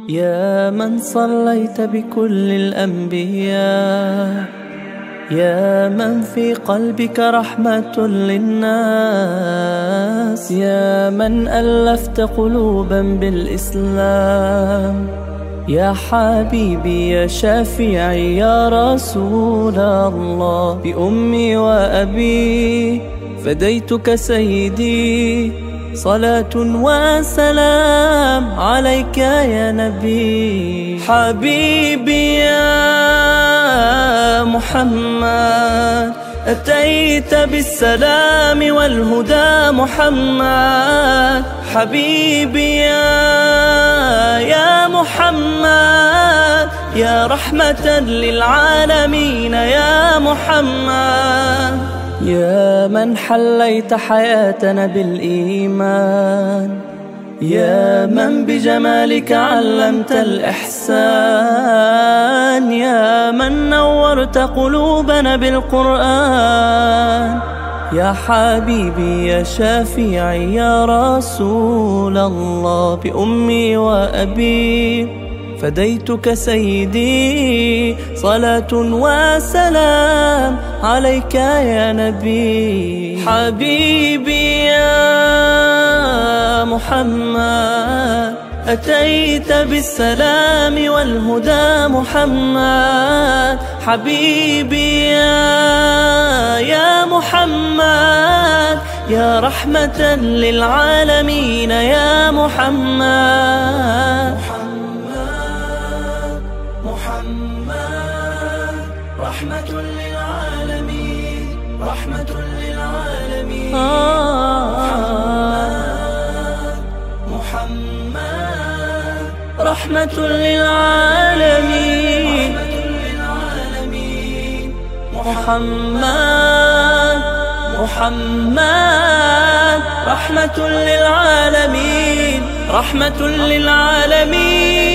يا من صليت بكل الأنبياء، يا من في قلبك رحمة للناس، يا من ألفت قلوبا بالإسلام، يا حبيبي يا شفيعي يا رسول الله، بأمي وأبي فديتك سيدي، صلاة وسلام عليك يا نبي. حبيبي يا محمد أتيت بالسلام والهدى محمد، حبيبي يا محمد يا رحمة للعالمين يا محمد، يا من حليت حياتنا بالإيمان، يا من بجمالك علمت الإحسان، يا من نورت قلوبنا بالقرآن، يا حبيبي يا شفيعي يا رسول الله، بأمي وأبي فديتك سيدي، صلاة وسلام عليك يا نبي. حبيبي يا محمد أتيت بالسلام والهدى محمد، حبيبي يا محمد يا رحمة للعالمين يا محمد. رحمة للعالمين، رحمة للعالمين. محمد رحمة للعالمين، محمد رحمة للعالمين، رحمة للعالمين.